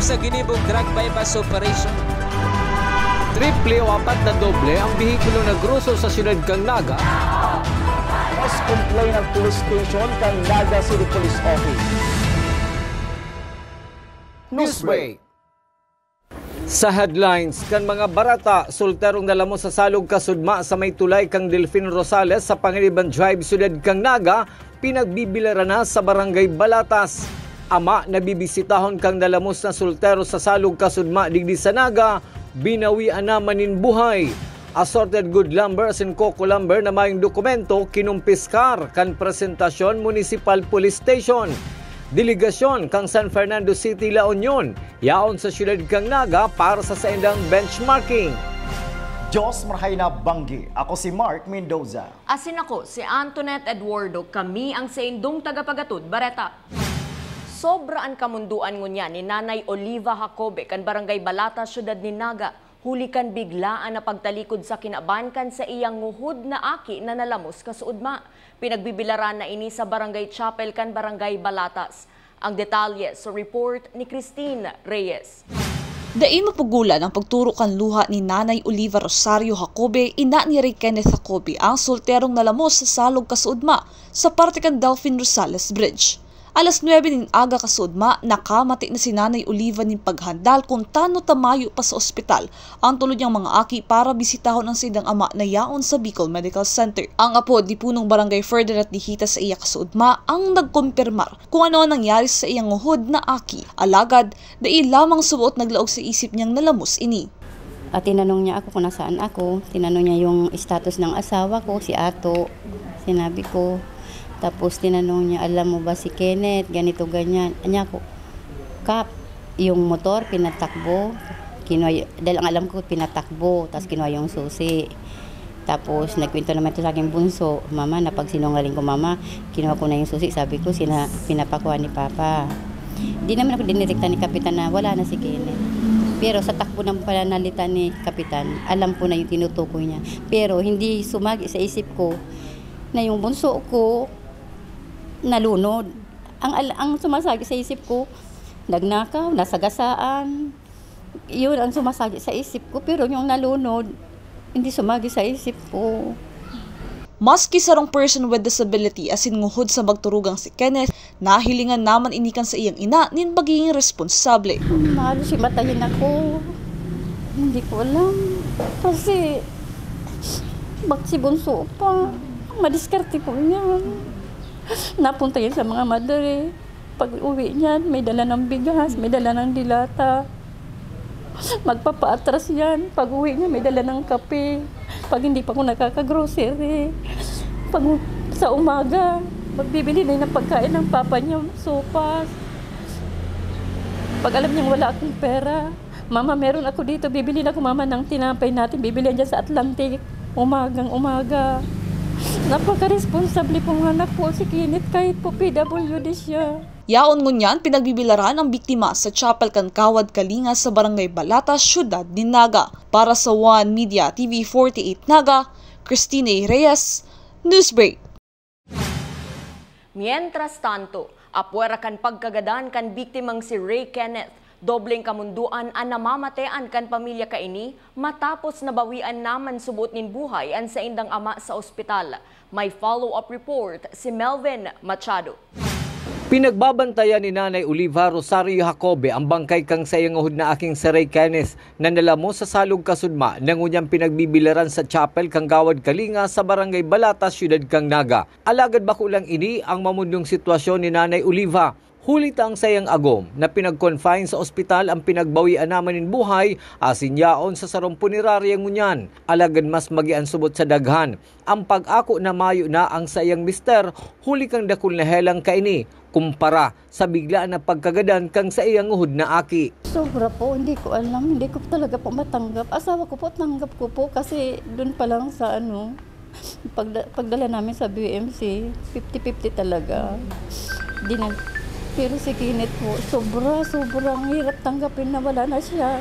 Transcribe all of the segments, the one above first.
sa ginibong drug bypass operation. Triple o 4 na doble ang bihikulo na gruso sa siyudad kang Naga. Mas complain ng police station kang Naga City Police Office. Newsbreak. Sa headlines, kan mga barata, solterong nalamo sa salog kasudma sa may tulay kang Delfin Rosales sa Pangiliban Drive, siyudad kang Naga, pinagbibilaran na sa barangay Balatas. Ama na bibisitahon kang nalamos na soltero sa salog kasudma digdi sa Naga, binawian naman nin buhay. Assorted good lumber and coco lumber na mayong dokumento kinumpiskar kan presentasyon Municipal Police Station. Delegasyon kang San Fernando City, La Union, yaon sa siyudad kang Naga para sa saindang benchmarking. Diyos marahay na banggi. Ako si Mark Mendoza. Asin ako si Antoinette Eduardo. Kami ang saindong tagapagatud Bareta. Sobraan kamunduan ngunya ni Nanay Oliva Jacobe kan Barangay Balata, siyudad ni Naga. Huli kan biglaan na pagtalikod sa kinaban kan sa iyang nguhod na aki na nalamos kasuudma. Pinagbibilaran na ini sa Barangay Chapel kan Barangay Balatas. Ang detalye sa report ni Christine Reyes. Daing mapugulan ang pagturo kan luha ni Nanay Oliva Rosario Jacobe, ina ni Ray Kenneth Jacobe, ang solterong nalamos sa salog kasuudma sa parte kan Delfin Rosales Bridge. Alas 9 nin aga kasudma, nakamati na si Nanay Oliva nin paghandal kung tano tamayo pa sa ospital ang tulod niyang mga aki para bisitahon ang sidang ama na yaon sa Bicol Medical Center. Ang apo di punong barangay Ferdinand Dihita sa iya kasudma ang nagkumpirmar kung ano nangyari sa iyang nguhod na aki. Alagad, dahil lamang subuot naglaog sa isip niyang nalamos ini. At tinanong niya ako kung nasaan ako, tinanong niya yung status ng asawa ko, si Ato, sinabi ko. Tapos tinanong niya, alam mo ba si Kenneth, ganito, ganyan. Anya ko, Kap, yung motor pinatakbo, dahil ang alam ko pinatakbo, tapos kinuha yung susi. Tapos nagkwento naman ito sa aking bunso, mama, napagsinungaling ko mama, kinuha ko na yung susi, sabi ko, pinapakuha ni Papa. Di naman ako dinirekta ni Kapitan na wala na si Kenneth. Pero sa takbo ng pananalita ni Kapitan, alam ko na yung tinutukoy niya. Pero hindi sumagi sa isip ko na yung bunso ko nalunod. Ang sumasagi sa isip ko, nagnakaw, nasagasaan. Yun ang sumasagi sa isip ko, pero yung nalunod, hindi sumagi sa isip ko. Maski sarong person with disability asin nguhod sa magturugang si Kenneth, nahilingan naman inikan sa iyang ina nin pagiging responsable. Mahalo si matayin ako. Hindi ko alam. Kasi, si bunso pa. Madiskarte po niyan. Napunta yan sa mga madre. Pag uwi niyan, may dala ng bigas, may dala ng dilata. Magpapaatras yan. Pag uwi niya, may dala ng kape. Pag hindi pa ako nakaka-grocery. Pag sa umaga, magbibili na ng pagkain ng papa niya, sopas. Pag alam niyang wala akong pera, mama, meron ako dito, bibili na ako mama ng tinapay natin, bibili dyan sa Atlantic, umagang umaga. Napaka-responsable pong anak po si Kenneth kahit po PWD siya. Yaon ngunyan pinagbibilaran ang biktima sa Chapel kan Kawad Kalinga sa Barangay Balatas, siyudad ni Naga. Para sa One Media TV 48 Naga, Christine Reyes, Newsbreak. Mientras tanto, apwera kan pagkagadan kan biktimang si Ray Kenneth. Dobleng kamunduan ang namamatean kan pamilya kaini matapos nabawian naman subot nin buhay ang sa indang ama sa ospital. May follow-up report si Melvin Machado. Pinagbabantayan ni Nanay Oliva Rosario Jacobe ang bangkay kang sayang uhod na aking si Ray Kenneth na nalamo sa salog kasudma nang unyang pinagbibilaran sa Chapel kang Gawad Kalinga sa Barangay Balatas, siyudad kang Naga. Alagad bakulang ini ang mamundong sitwasyon ni Nanay Oliva. Hulit ang sayang agom na pinag-confine sa ospital ang pinagbawian naman in buhay asin yaon sa sarong punerarya ngunyan. Alagad mas magian subot sa daghan. Ang pag-ako na mayo na ang sayang mister, huli kang dakul na helang kaini kumpara sa biglaan na pagkagadan kang sa iyang uhod na aki. Sobra po, hindi ko alam, hindi ko talaga po matanggap. Asawa ko po, tanggap ko po kasi doon pa lang sa pagdala namin sa BMC, 50-50 talaga. Pero si Kenneth po, sobrang hirap tanggapin na wala na siya.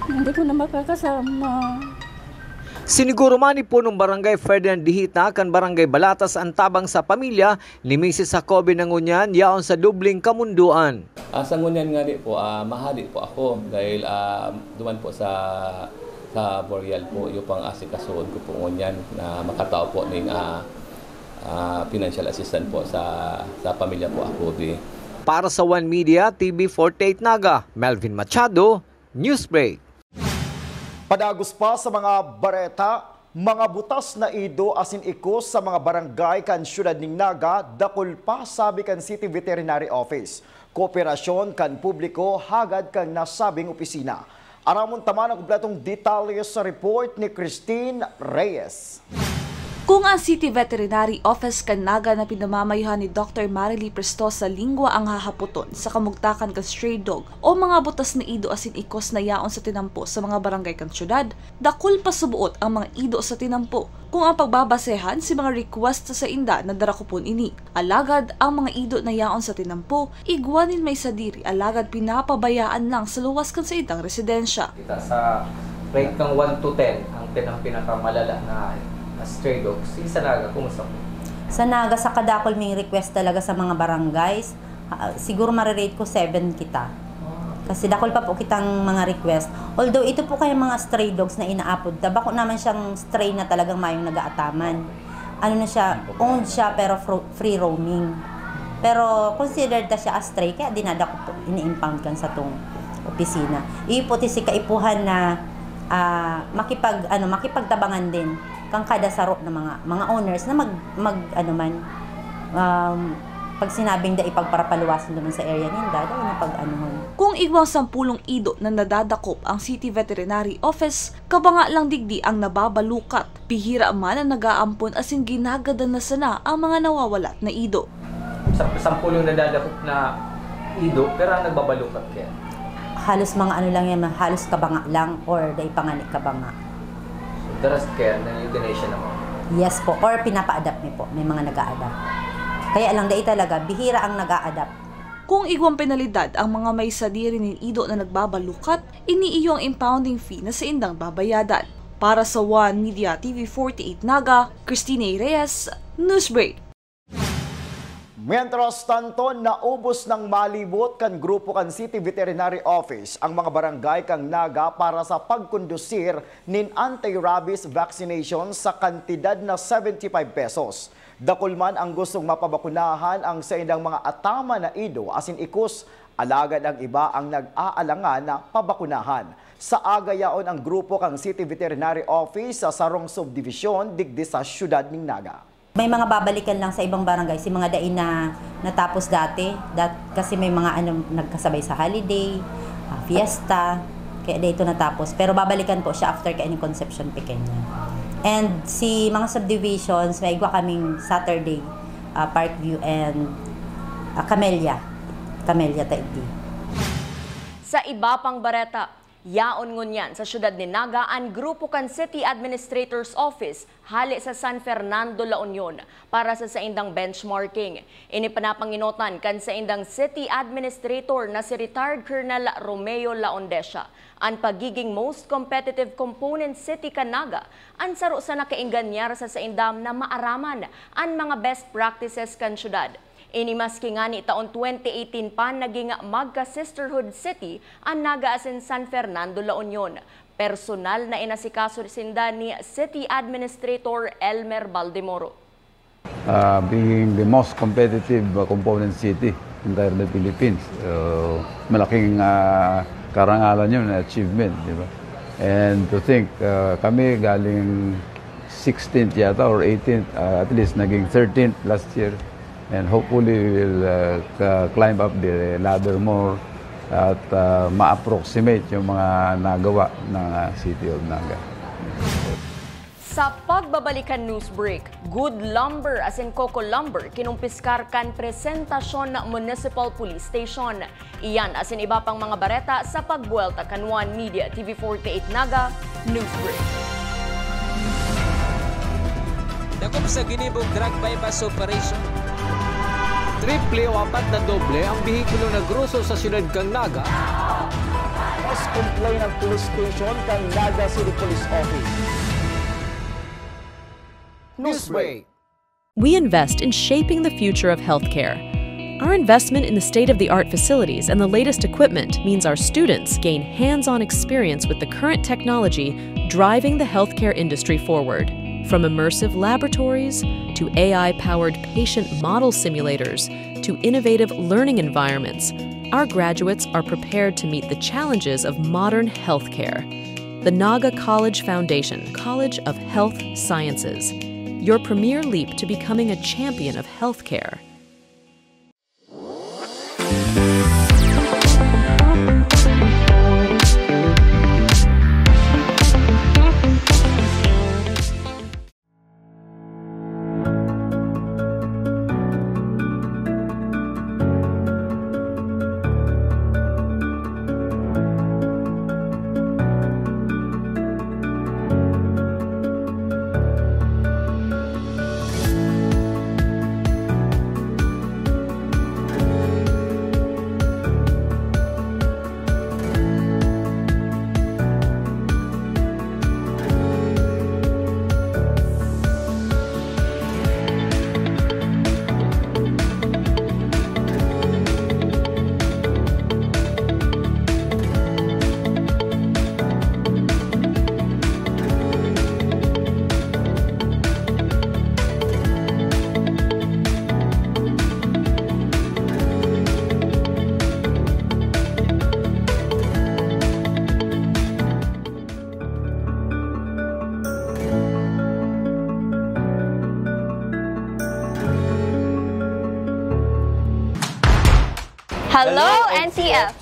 Hindi ko na makakasama. Siniguro man ni punong Barangay Ferdinand Dihita kan Barangay Balatas ang tabang sa pamilya ni Mrs. Jacobe Nangunyan yaon sa dubling kamunduan. Sa ngunyan nga po, mahali po ako dahil duman po sa Boreal po yung pang asikasuon ko po ngunyan na makatao po ng financial assistance po sa pamilya po ako. Para sa One Media, TV 48 Naga, Melvin Machado, Newsbreak. Padagos pa sa mga bareta, mga butas na ido asin ikos sa mga barangay kan syudad ning Naga, dakol pa sabi kan City Veterinary Office. Kooperasyon kan publiko hagad kang nasabing opisina. Aramon taman ang kompletong detalye sa report ni Christine Reyes. Kung ang City Veterinary Office kan Naga na pinamamayuhan ni Dr. Marily Prestosa Lingua ang hahaputon sa kamugtakan kan stray dog o mga butas na ido asin ikos na yaon sa tinampo sa mga barangay kan syudad, dakol pa subuot ang mga ido sa tinampo kung ang pagbabasehan si mga request sa inda na darakupon ini. Alagad ang mga ido na yaon sa tinampo, igwanin may sadiri alagad pinapabayaan lang sa luwas kan sa idang residensya. Kita sa rate ng 1 to 10, ang pinakamalala na stray dogs. Sa Naga, kumusta po? Sa Naga, sa kadakol may request talaga sa mga barangays. Siguro marirate ko 7 kita. Kasi dakol pa po kitang mga request. Although ito po kaya mga stray dogs na inaapod. Bako naman siyang stray na talagang mayong nag-aataman. Ano na siya, owned siya pero free roaming. Pero considered na siya as stray, kaya dinadako po, ini-impound kan sa tong opisina. Iiputi si kaipuhan na makipagtabangan din kang kada saro ng mga owners na pag sinabing da ipagparapaluwasan naman sa area ninda, dahil na pag-anuhan. Kung igwang 10 ido na nadadakop ang City Veterinary Office, kabanga lang digdi ang nababalukat. Bihira man ang nag-aampon asin ginagadan na sana ang mga nawawalat na ido. 10 yung nadadakop na ido, pero ang nagbabalukat kaya? Halos mga lang yan, halos kabanga lang or da ipanganik kabanga. The rest care na euthanasia naman? Yes po, or pinapa-adapt niyo po. May mga nag-a-adapt. Kaya lang dahil talaga, bihira ang nag-a-adapt. Kung igwang penalidad ang mga may sadiri ng ido na nagbabalukat, iniiyo ang impounding fee na sa indang babayadan. Para sa One Media TV 48 Naga, Christine Reyes, Newsbreak. Mientras tanto, naubos ng malibot kan grupo kan City Veterinary Office ang mga barangay kang Naga para sa pagkondusir nin anti-rabies vaccination sa kantidad na 75 pesos. Dakulman ang gustong mapabakunahan ang sa indang mga atama na ido asin ikos, alagad ang iba ang nag-aalangan na pabakunahan. Sa agayaon ang grupo kang City Veterinary Office sa Sarong Subdivision digdi sa syudad ning Naga. May mga babalikan lang sa ibang barangay, si mga dain na natapos dati, kasi may mga nagkasabay sa holiday, fiesta, kaya dito natapos. Pero babalikan po siya after kaya ni Concepcion Pequeña. And si mga subdivisions, may igwa kaming Saturday, Parkview and Camellia Taigdi. Sa iba pang bareta, yaon ngunyan sa syudad ni Naga ang grupo kan City Administrator's Office hali sa San Fernando, La Union para sa saindang benchmarking. Inipanapanginotan kan saindang City Administrator na si retired Colonel Romeo Laondesha ang pagiging most competitive component city kan Naga ang saro sa nakainganyar sa saindam na maaraman ang mga best practices kan syudad. Inimaski nga ni taon 2018 pa naging magka-sisterhood city ang Naga asin San Fernando, La Union. Personal na inasikaso sinda ni City Administrator Elmer Baldemoro. Being the most competitive component city in the Philippines. Malaking karangalan yun, achievement, di ba? And to think, kami galing 16th yata or 18th, at least naging 13th last year. And hopefully we will climb up the ladder more at ma-approximate yung mga nagawa ng City of Naga. Sa pagbabalikan Newsbreak, Good Lumber as in Coco Lumber kinumpiskar kan presentasyon ng Municipal Police Station. Iyan as in iba pang mga bareta sa pagbuelta kan One Media TV 48 Naga, Newsbreak. Dakop sa ginibog drug bypass operation. Triple o 4 na doble ang bihikulo na gruso sa syudad kang Naga. Mas complain ng police station kang Naga City Police Office. Newsbreak. We invest in shaping the future of healthcare. Our investment in the state-of-the-art facilities and the latest equipment means our students gain hands-on experience with the current technology driving the healthcare industry forward. From immersive laboratories to AI-powered patient model simulators to innovative learning environments, our graduates are prepared to meet the challenges of modern healthcare. The Naga College Foundation, College of Health Sciences, your premier leap to becoming a champion of healthcare. Hello, NCF!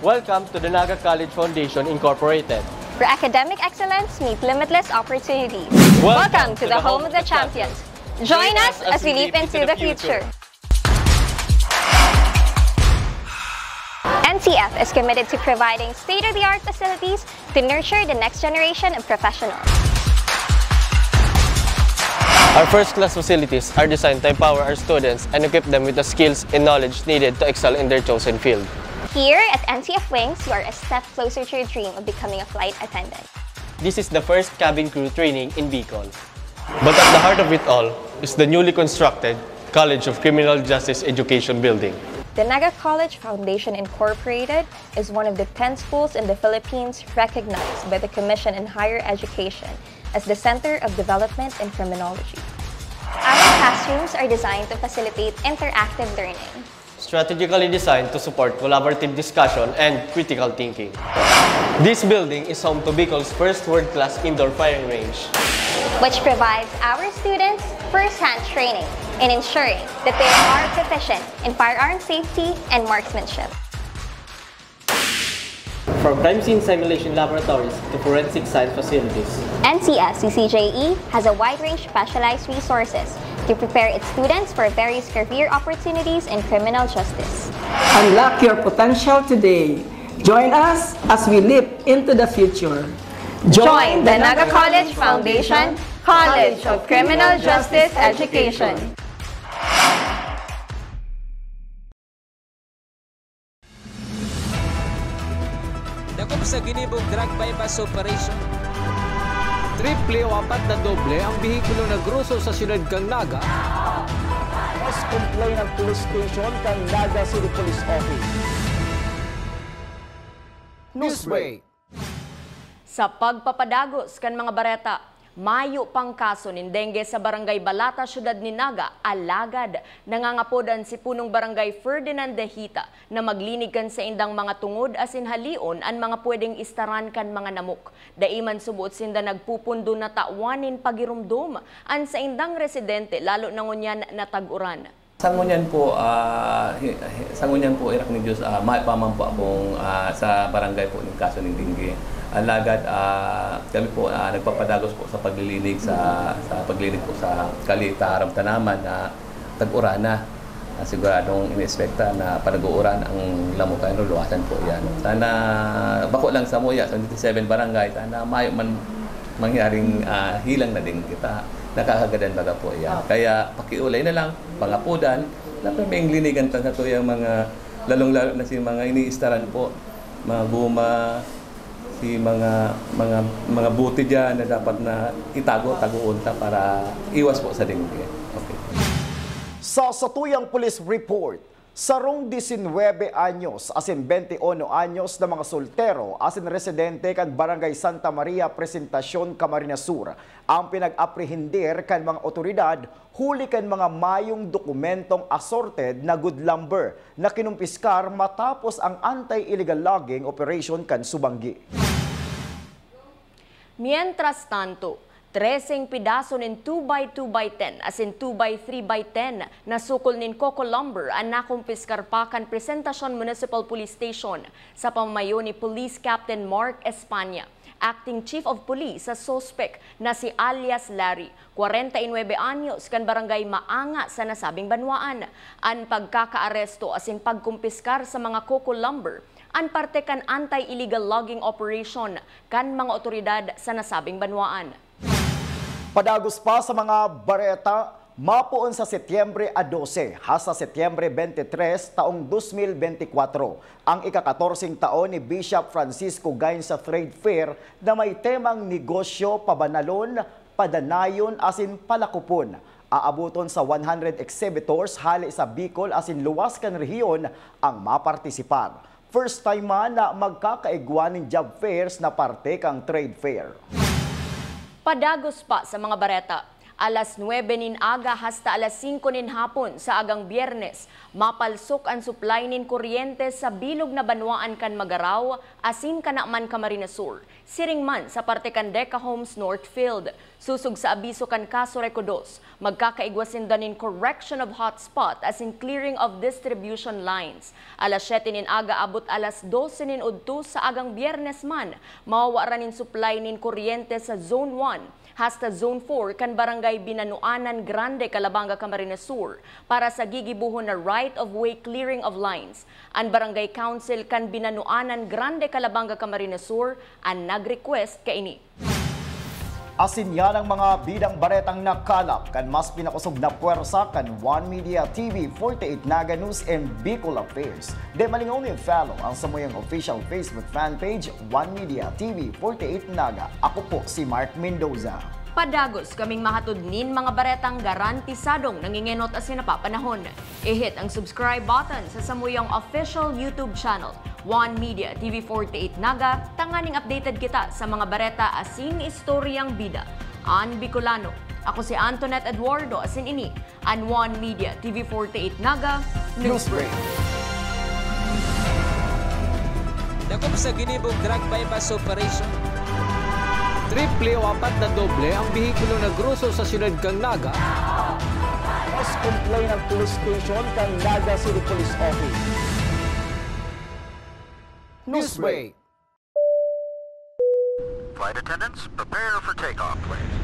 Welcome to the Naga College Foundation Incorporated, where academic excellence meets limitless opportunities. Welcome to the home of the champions. Join us as we leap into the future. NCF is committed to providing state-of-the-art facilities to nurture the next generation of professionals. Our first-class facilities are designed to empower our students and equip them with the skills and knowledge needed to excel in their chosen field. Here at NCF Wings, you are a step closer to your dream of becoming a flight attendant. This is the first cabin crew training in Bicol. But at the heart of it all is the newly constructed College of Criminal Justice Education building. The Naga College Foundation Incorporated is one of the 10 schools in the Philippines recognized by the Commission on Higher Education as the Center of Development in Criminology. Our classrooms are designed to facilitate interactive learning, strategically designed to support collaborative discussion and critical thinking. This building is home to Bicol's first world-class indoor firing range, which provides our students first-hand training in ensuring that they are proficient in firearm safety and marksmanship. From crime scene simulation laboratories to forensic science facilities, NCF-CCJE has a wide range of specialized resources to prepare its students for various career opportunities in criminal justice. Unlock your potential today. Join us as we leap into the future. Join the Naga College Foundation, College of Criminal Justice Education. Dakop sa ginibog drug bypass operation. Triple o apat na doble ang bihikulo na gruso sa siyudad kang Naga. Mas complain ng police station kang Naga City Police Office. Newsbreak. Sa pagpapadagos kan mga bareta, mayo pang kaso nin dengue sa barangay Balata, siyudad ni Naga, alagad. Nangangapodan si punong barangay Ferdinand de Hita na maglinig kan sa indang mga tungod asin halion an mga pwedeng istaran kan mga namok. Daiman subuot sinda nagpupundo na tawanin pagirumdum an sa indang residente lalo na ngunyan natag-uran. Sangunyan po, irak ni Diyos, maipaman po akong sa barangay po ng kaso ng dengue. Alagad, kami po nagpapadagos po sa paglilinig paglinig po sa Kalita, Haram Tanaman na tag-urana. Siguradong inispekta na panag-uuran ang lamukan, luwasan po yan. Sana, bako lang sa Muya, sa 27 barangay, sana mayo man mangyaring hilang na din kita. Nakakagadan baga po yan. Kaya pakiulay na lang, pangapudan, napaming linigan pa sa yung mga, lalong-lalo na si mga iniistaran po, mga guma, si mga buti dyan na dapat na itago-taguunta para iwas po sa dengue. Okay. Sa satuyang police report, Sarong 19 anyos asin 21 anyos na mga soltero asin residente kan Barangay Santa Maria Presentacion, Camarines Sur ang pinag-aprehendir kan mga otoridad huli kan mga mayong dokumentong assorted na good lumber na kinumpiskar matapos ang anti-illegal logging operation kan Subanggi. Mientras tanto, 13 pidaso nin 2x2x10 as in 2x3x10 na sukol nin Coco Lumber ang nakumpiskar pa kan Presentacion Municipal Police Station sa pamamayo ni Police Captain Mark Espana, Acting Chief of Police sa suspect na si alias Larry, 49 anyos kan barangay Maanga sa nasabing banwaan. Ang pagkakaaresto as in pagkumpiskar sa mga Coco Lumber ang parte kan anti-illegal logging operation kan mga otoridad sa nasabing banwaan. Padagos pa sa mga bareta, mapuon sa Setyembre 12 hasta Setyembre 23 taong 2024 ang ika-14 taon ni Bishop Francisco Gain sa Trade Fair na may temang negosyo pabanalon, padanayon asin palakupon. Aabuton sa 100 exhibitors hali sa Bicol asin luwas kan rehiyon ang mapartisipar. First time man na magkakaigwa ng job fairs na parte kang trade fair. Padagos pa sa mga bareta, alas 9 nin aga hasta alas 5 nin hapon sa agang Biyernes, mapalsok ang supply nin kuryente sa bilog na banwaan kan Magaraw, asin kanaman Camarines Sur, siring man sa parte kan Deca Homes Northfield. Susug sa abiso kan Caso Recodos, magkakaigwasin danin correction of hotspot as in clearing of distribution lines. Alas 7 nin aga abot alas 12 nin udto sa agang Biyernes man, mawawara nin supply nin kuryente sa Zone 1 hasta Zone 4 kan Barangay Binanuanan Grande, Calabanga, Camarines Sur para sa gigibuhon na right-of-way clearing of lines. Ang Barangay Council kan Binanuanan Grande, Calabanga, Camarines Sur ang nag-request kaini. Asin yan ang mga bidang baretang nakalap kan mas pinakusog na puwersa kan One Media TV 48 Naga News and Bicol Affairs. De malingong yung follow ang samuyang official Facebook fan page One Media TV 48 Naga. Ako po si Mark Mendoza. Padagos kaming mahatudnin mga baretang garantisadong nangingenot as sinapapanahon. I-hit ang subscribe button sa samuyang official YouTube channel, One Media TV 48 Naga, tanganing updated kita sa mga bareta asin istoryang bida. An Bicolano, ako si Antoinette Eduardo asin ini, an One Media TV 48 Naga, News Break. Dakop sa ginibog drug bypass operation. Triple o 4 na doble ang bihikulo na gruso sa siyudad kang Naga. Mas complain ng police station kang Naga City Police Office. Newsbreak. Flight attendants, prepare for takeoff, please.